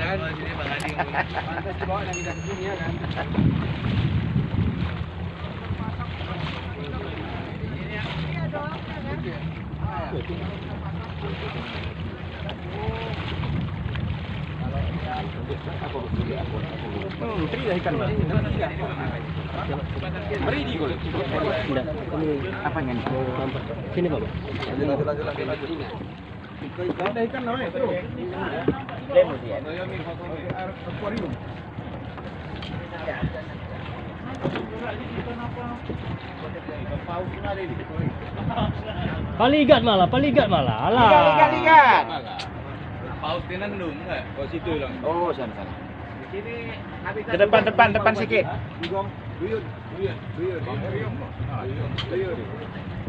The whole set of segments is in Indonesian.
kan? Oh, sini Bang Adi. Pantas dibawa lagi dari sini ya kan? Tri dah ikan bang. Mari di gol. Tidak. Ini apa yang nampak? Sini pak. Lanjut. Ada ikan namanya itu. Demo dia. Akuarium. Paligat malah. Alah. Ligat. Paus tinandung enggak? Oh situ lang. Oh, sana. Sini Ke depan sedikit. Duyun.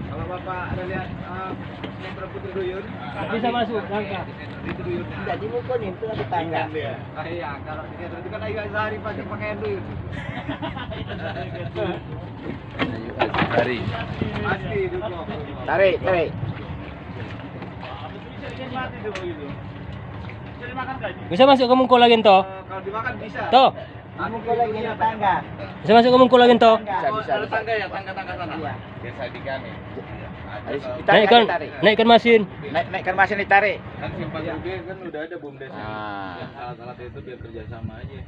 Kalau Bapak ada lihat yang putri duyun, Bisa masuk langkah. itu duyun. Tidak dimukul itu ada tangga. Iya, kalau itu kan agak sehari pakai pakaian duyun. Hari. Pasti dulu. Tarik. Bisa masuk ke mungkul lagi toh. Kalau dimakan bisa. Toh. Mukul lagi di tangga. Bisa masuk ke mungkul lagi toh. Bisa. Ada tangga ya, tangga sana. Iya. Biasa di kami. Naikkan mesin. Naikkan mesin ditarik. Kan simpang gede kan udah ada BUMDes. Ah. Yang alat-alat itu biar kerjasama aja.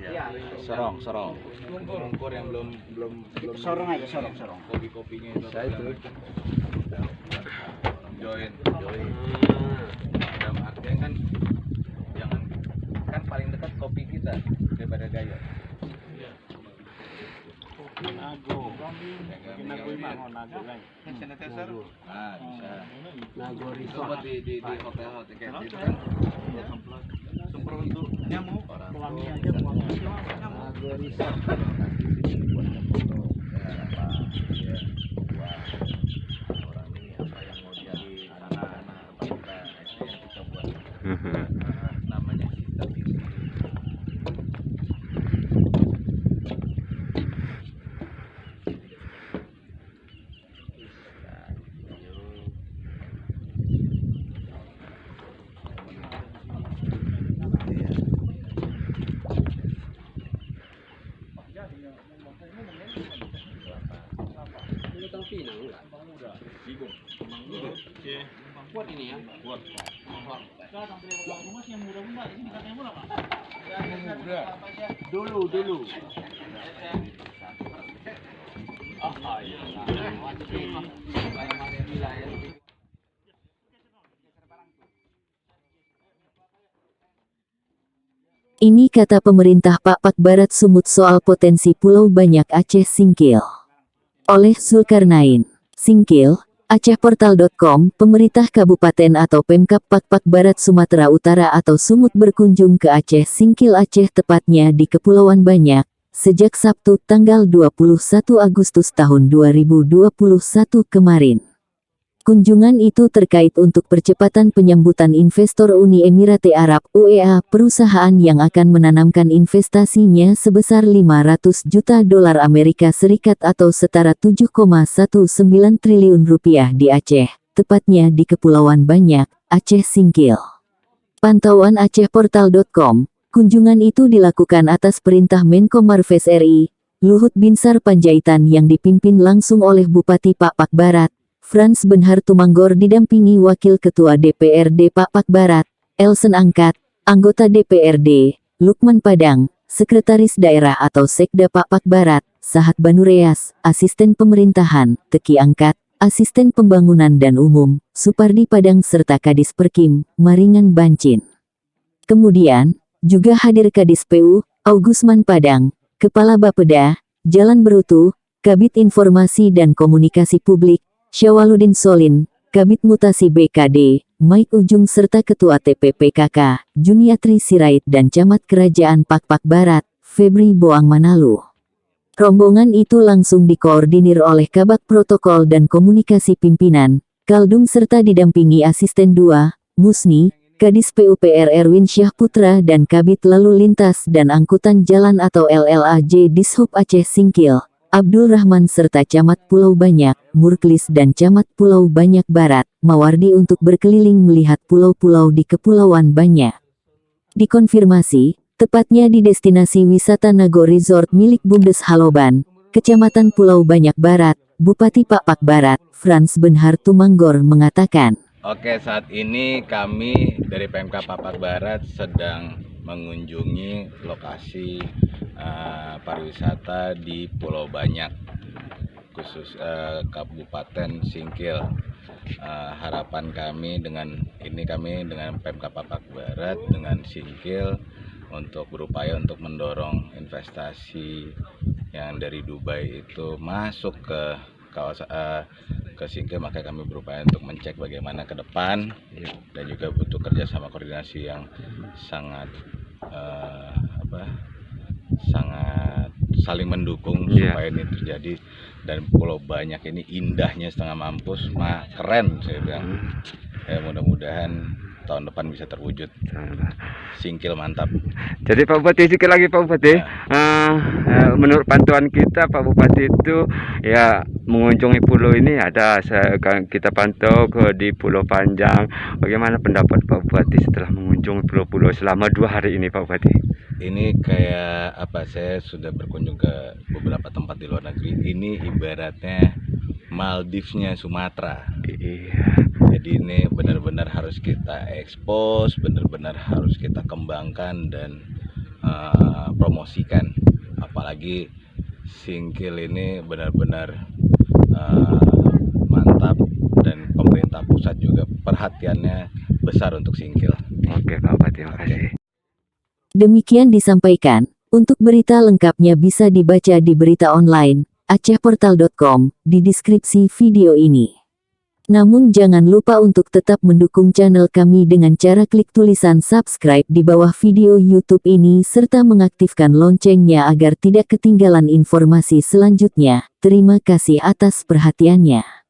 Iya. Sorong. Mungkur yang belum Sorong aja, sorong. kopi-kopinya itu. Saya itu. Join. Dalam artian kan jangan kan paling dekat kopi kita daripada gaya. Nago sanitizer. Ah, bisa. Nago Coba di hotel kayak gitu kan. Semprot untuk nyamuk. Pelangi aja buang Nago Resort. Namanya sistem ini. Kuat ini ya. Kuat. Dulu. Ini kata pemerintah Pak Barat Sumut soal potensi Pulau Banyak Aceh Singkil. Oleh Zulkarnain. Singkil, AcehPortal.com, pemerintah kabupaten atau Pemkab Pak Barat Sumatera Utara atau Sumut berkunjung ke Aceh Singkil Aceh tepatnya di Kepulauan Banyak, sejak Sabtu tanggal 21 Agustus tahun 2021 kemarin. Kunjungan itu terkait untuk percepatan penyambutan investor Uni Emirate Arab (UEA), perusahaan yang akan menanamkan investasinya sebesar 500 juta dolar Amerika Serikat atau setara 7,19 triliun rupiah di Aceh, tepatnya di Kepulauan Banyak, Aceh Singkil. Pantauan AcehPortal.com, kunjungan itu dilakukan atas perintah Menko Marves RI, Luhut Binsar Panjaitan yang dipimpin langsung oleh Bupati Pak Barat, Frans Benhar Tumanggor didampingi Wakil Ketua DPRD Pak Barat, Elsen Angkat, anggota DPRD, Lukman Padang, Sekretaris Daerah atau Sekda Pak Barat, Sahat Banureas, Asisten Pemerintahan, Teki Angkat, Asisten Pembangunan dan Umum, Supardi Padang serta Kadis Perkim, Maringan Bancin. Kemudian, juga hadir Kadis PU, Augusman Padang, Kepala Bapeda, Jalan Berutu, Kabid Informasi dan Komunikasi Publik, Syawaludin Solin, Kabid Mutasi BKD, Mike Ujung serta Ketua TPPKK, Juniatri Sirait dan Camat Kerajaan Pak Barat, Febri Boang Manalu. Rombongan itu langsung dikoordinir oleh Kabak Protokol dan Komunikasi Pimpinan, Kaldung serta didampingi Asisten 2, Musni, Kadis PUPR Erwin Syah Putra dan Kabid Lalu Lintas dan Angkutan Jalan atau LLAJ Dishub Aceh Singkil, Abdul Rahman serta Camat Pulau Banyak, Murklis dan Camat Pulau Banyak Barat, Mawardi untuk berkeliling melihat pulau-pulau di Kepulauan Banyak. Dikonfirmasi, tepatnya di destinasi wisata Nago Resort milik Bumdes Haloban, Kecamatan Pulau Banyak Barat, Bupati Pak Barat, Frans Benhar Tumanggor mengatakan. Oke, saat ini kami dari PMK Papak Barat sedang mengunjungi lokasi pariwisata di Pulau Banyak, khusus Kabupaten Singkil. Harapan kami dengan PMK Papak Barat dengan Singkil untuk berupaya untuk mendorong investasi yang dari Dubai itu masuk ke kawasan ke Singkil, maka kami berupaya untuk mencek bagaimana ke depan dan juga butuh kerjasama koordinasi yang sangat sangat saling mendukung supaya ini terjadi. Dan Pulau Banyak ini indahnya setengah mampus, keren saya bilang. Ya, mudah-mudahan tahun depan bisa terwujud. Singkil mantap. Jadi Pak Bupati, sikit lagi Pak Bupati. Menurut pantauan kita Pak Bupati itu ya mengunjungi pulau ini ada kita pantau di Pulau Panjang. Bagaimana pendapat Pak Bupati setelah mengunjungi pulau-pulau selama 2 hari ini Pak Bupati? Ini kayak saya sudah berkunjung ke beberapa tempat di luar negeri. Ini ibaratnya Maldivesnya Sumatera. Iya. Jadi ini benar-benar harus kita ekspos, benar-benar harus kita kembangkan dan promosikan. Apalagi Singkil ini benar-benar mantap dan pemerintah pusat juga perhatiannya besar untuk Singkil. Oke Pak Bupati, terima kasih. Demikian disampaikan. Untuk berita lengkapnya bisa dibaca di berita online acehportal.com di deskripsi video ini. Namun jangan lupa untuk tetap mendukung channel kami dengan cara klik tulisan subscribe di bawah video YouTube ini serta mengaktifkan loncengnya agar tidak ketinggalan informasi selanjutnya. Terima kasih atas perhatiannya.